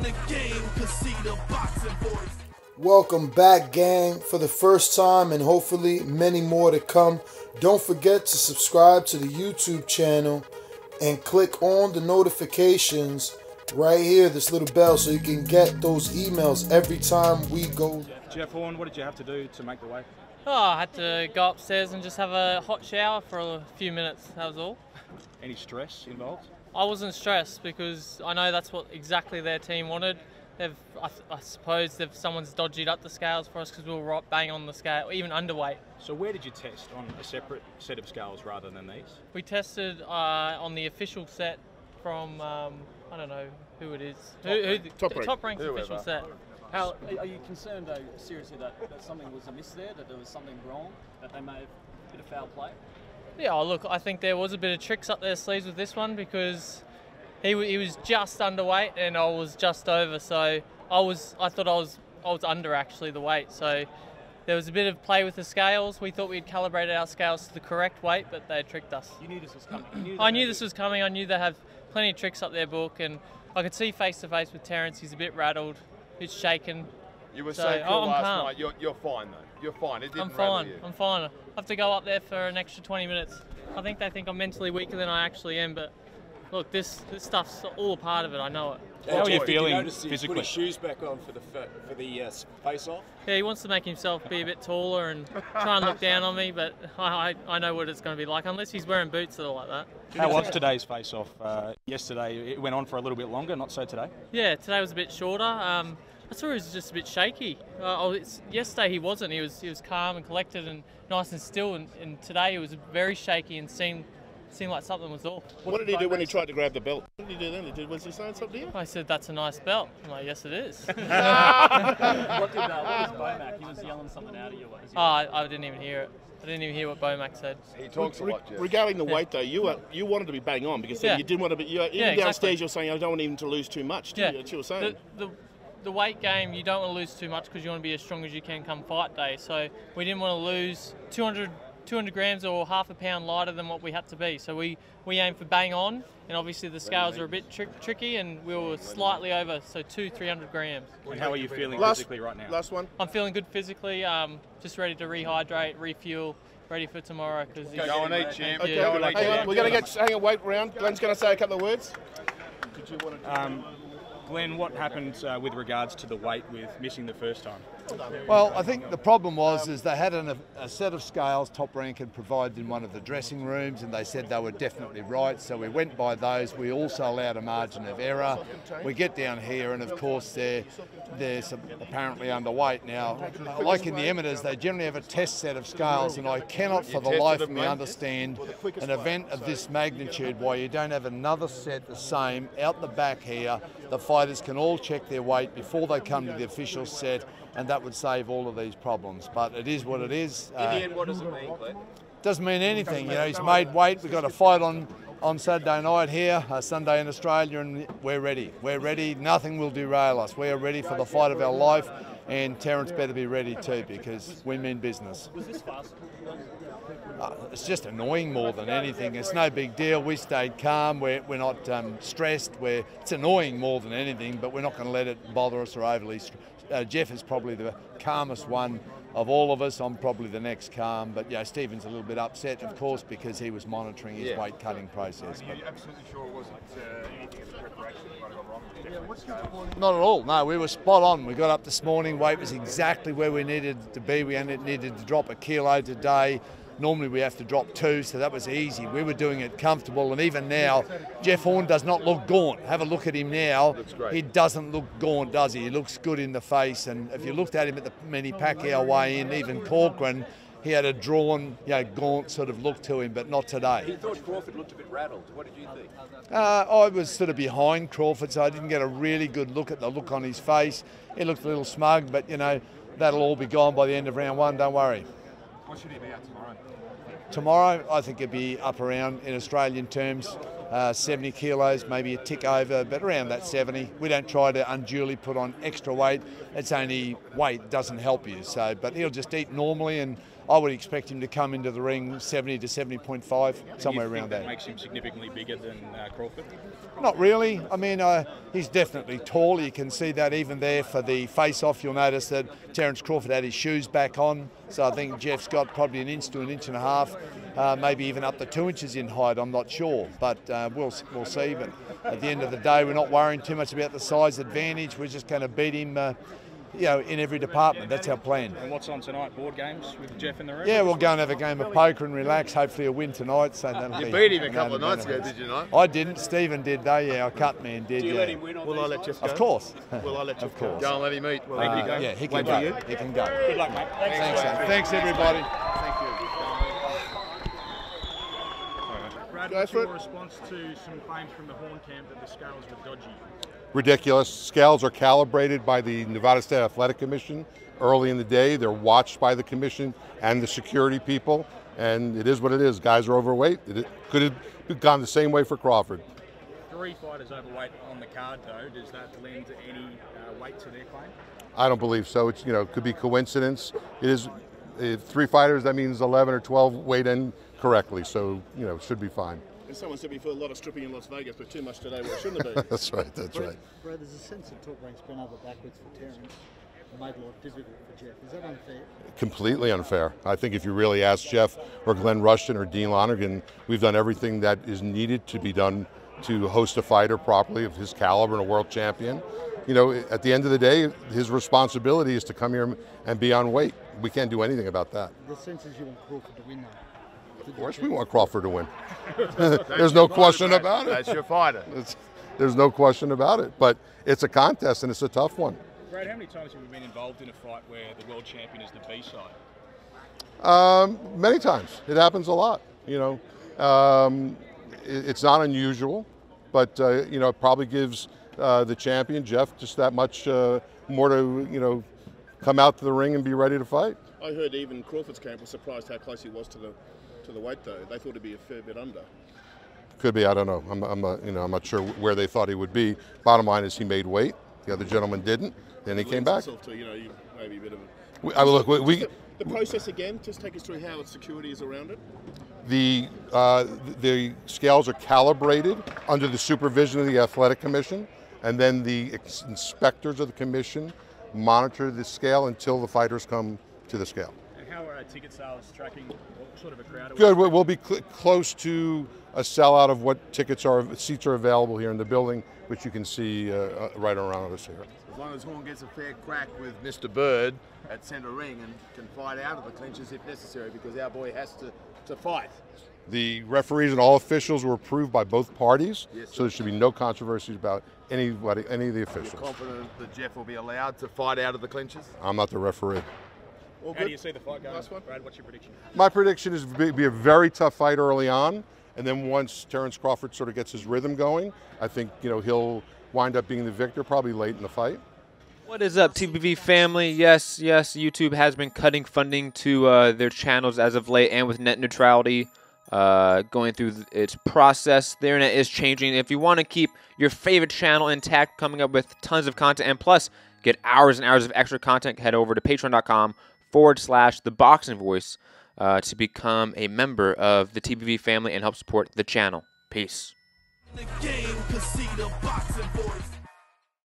the game, cause see the boxing voice. Welcome back, gang, for the first time and hopefully many more to come. Don't forget to subscribe to the YouTube channel and click on the notifications right here, this little bell, so you can get those emails every time we go. Jeff Horn, what did you have to do to make the weight? Oh, I had to go upstairs and just have a hot shower for a few minutes, that was all. Any stress involved? I wasn't stressed because I know that's what exactly their team wanted. I suppose someone's dodged up the scales for us because we were right bang on the scale, even underweight. So where did you test? On a separate set of scales rather than these? We tested on the official set from, I don't know who it is. Top ranked official set. How are you concerned, though, seriously, that something was amiss there, that there was something wrong, that they may have a bit of foul play? Yeah, look, I think there was a bit of tricks up their sleeves with this one because he was just underweight and I was just over, so I thought I was under actually the weight. So there was a bit of play with the scales. We thought we'd calibrated our scales to the correct weight, but they tricked us. You knew this was coming. I knew this was coming. I knew they have plenty of tricks up their book, and I could see face to face with Terence. He's a bit rattled, a bit shaken. You were so cool last night. You're fine though. You're fine. It didn't rattle you. I'm fine. I have to go up there for an extra 20 minutes. I think they think I'm mentally weaker than I actually am, but look, this stuff's all a part of it. I know it. How are you feeling physically? physically? Put his shoes back on for the face-off. Yeah, he wants to make himself be a bit taller and try and look down on me, but I know what it's going to be like, unless he's wearing boots that are like that. How was today's face-off? Yesterday it went on for a little bit longer, not so today? Yeah, today was a bit shorter. I thought he was just a bit shaky. Yesterday he wasn't. He was calm and collected and nice and still, and today he was very shaky and seemed like something was off. What did he do when he tried to grab the belt? What did he do then? Was he saying something to you? I said, "That's a nice belt." I'm like, "Yes, it is." What was Bomac? He was yelling something out at you. I didn't even hear it. I didn't even hear what Bomac said. He talks a lot, Jeff. Regarding the weight, though, you wanted to be bang on because you didn't want to be. Even downstairs, you're saying I don't want him to lose too much. That's what you were saying. The weight game, you don't want to lose too much because you want to be as strong as you can come fight day. So we didn't want to lose 200 grams or half a pound lighter than what we had to be. So we aimed for bang on, and obviously the scales are a bit tricky, and we were slightly over, so 300 grams. And how are you feeling physically right now? Last one. I'm feeling good physically, just ready to rehydrate, refuel, ready for tomorrow. Go and eat, champ. Okay. Hang on, we're going to hang on, wait round. Glenn's going to say a couple of words. Did you want to? Glenn, what happened with regards to the weight with missing the first time? Well, I think the problem was they had a set of scales Top Rank had provided in one of the dressing rooms, and they said they were definitely right, so we went by those. We also allowed a margin of error. We get down here, and of course they're apparently underweight. Now, like in the amateurs, they generally have a test set of scales, and I cannot for the life of me understand an event of this magnitude why you don't have another set the same out the back here. The fighters can all check their weight before they come to the official set, and that would save all of these problems. But it is what it is. In the end, what does it mean, Glenn? Doesn't mean anything. You know, he's made weight. We've got a fight on Saturday night here, Sunday in Australia, and we're ready. We're ready. Nothing will derail us. We are ready for the fight of our life, and Terence better be ready too, because we mean business. Was this fast? It's just annoying more than anything. It's no big deal. We stayed calm. We're not stressed. It's annoying more than anything, but we're not going to let it bother us or overly. Jeff is probably the calmest one of all of us. I'm probably the next calm, but yeah, Stephen's a little bit upset, of course, because he was monitoring his weight cutting process. Are you absolutely sure it wasn't anything in the preparation that might have gone wrong? Not at all. No, we were spot on. We got up this morning. Weight was exactly where we needed to be. We only needed to drop a kilo today. Normally we have to drop 2, so that was easy. We were doing it comfortable, and even now, Jeff Horn does not look gaunt. Have a look at him now. He doesn't look gaunt, does he? He looks good in the face, and if you looked at him at the Manny Pacquiao weigh-in, even Corcoran, he had a drawn, gaunt sort of look to him, but not today. He thought Crawford looked a bit rattled. What did you think? I was sort of behind Crawford, so I didn't get a really good look at the look on his face. He looked a little smug, but, that'll all be gone by the end of round 1, don't worry. What should he be at tomorrow? Tomorrow, I think he'll be up around, in Australian terms, 70 kilos, maybe a tick over, but around that 70. We don't try to unduly put on extra weight. It's only weight doesn't help you. So, but he'll just eat normally, and I would expect him to come into the ring 70 to 70.5, somewhere around that that. Makes him significantly bigger than Crawford? Not really. I mean, he's definitely tall. You can see that even there for the face-off. You'll notice that Terence Crawford had his shoes back on. So I think Jeff's got probably 1 inch to 1.5 inches, maybe even up to 2 inches in height. I'm not sure, but we'll see. But at the end of the day, we're not worrying too much about the size advantage. We're just going to beat him, you know, in every department. That's our plan. And what's on tonight? Board games with Jeff in the room? Yeah, we'll go and have a game of poker and relax. Hopefully a win tonight. So you beat him a couple of nights ago, did you not? I didn't. Stephen did though. Yeah, our cut man did. Do you let him win on Will I let Jeff go? Of course. Will I let Jeff Of course. go and let him eat? Yeah, he can go. He can go. Good luck, mate. Thanks everybody. Thank you. Brad, what's your response to some claims from the Horn camp that the scales were dodgy? Ridiculous. Scales are calibrated by the Nevada State Athletic Commission early in the day. They're watched by the commission and the security people, and it is what it is. Guys are overweight. It could have gone the same way for Crawford. 3 fighters overweight on the card, though. Does that lend any weight to their claim? I don't believe so. It's, you know, it could be coincidence. It is 3 fighters. That means 11 or 12 weighed in correctly, so you know, it should be fine. And someone said before, a lot of stripping in Las Vegas, but too much today where it shouldn't have been. That's right, that's right. Brad, there's a sense that Top Rank's been over backwards for Terence and made life difficult for Jeff. Is that unfair? Completely unfair. I think if you really ask Jeff or Glenn Rushton or Dean Lonergan, we've done everything that is needed to be done to host a fighter properly of his caliber and a world champion. You know, at the end of the day, his responsibility is to come here and be on weight. We can't do anything about that. The sense is you want Crawford to win, though. Of course we want Crawford to win. There's no question about it. That's your fighter. There's no question about it. But it's a contest and it's a tough one. Brad, how many times have you been involved in a fight where the world champion is the B-side? Many times. It happens a lot. You know, it's not unusual, but you know, it probably gives the champion Jeff just that much more to, you know, come out to the ring and be ready to fight. I heard even Crawford's camp was surprised how close he was to the weight, though. They thought he'd be a fair bit under. Could be. I don't know. I'm not sure where they thought he would be. Bottom line is he made weight. The other gentleman didn't. Then he came back. To, you know, maybe a bit of the process again. Just take us through how its security is around it. The scales are calibrated under the supervision of the Athletic Commission, and then the inspectors of the commission monitor the scale until the fighters come to the scale. And how are ticket sales tracking? What sort of a crowd? Good. We'll be close to a sellout of what seats are available here in the building, which you can see right around us here. As long as Horn gets a fair crack with Mr. Bird at centre ring and can fight out of the clinches if necessary, because our boy has to fight. The referees and all officials were approved by both parties, yes, so there should be no controversies about any of the officials. You're confident that Jeff will be allowed to fight out of the clinches? I'm not the referee. Well, how do you see the fight going? Brad, what's your prediction? My prediction is to be a very tough fight early on, and then once Terence Crawford sort of gets his rhythm going, I think, you know, he'll wind up being the victor probably late in the fight. What is up, TBV family? Yes, YouTube has been cutting funding to their channels as of late, and with net neutrality going through its process, the internet is changing. If you want to keep your favorite channel intact, coming up with tons of content, and plus get hours and hours of extra content, head over to patreon.com/ThaBoxingVoice to become a member of the TBV family and help support the channel. Peace. The game, 'cause see the boxing voice.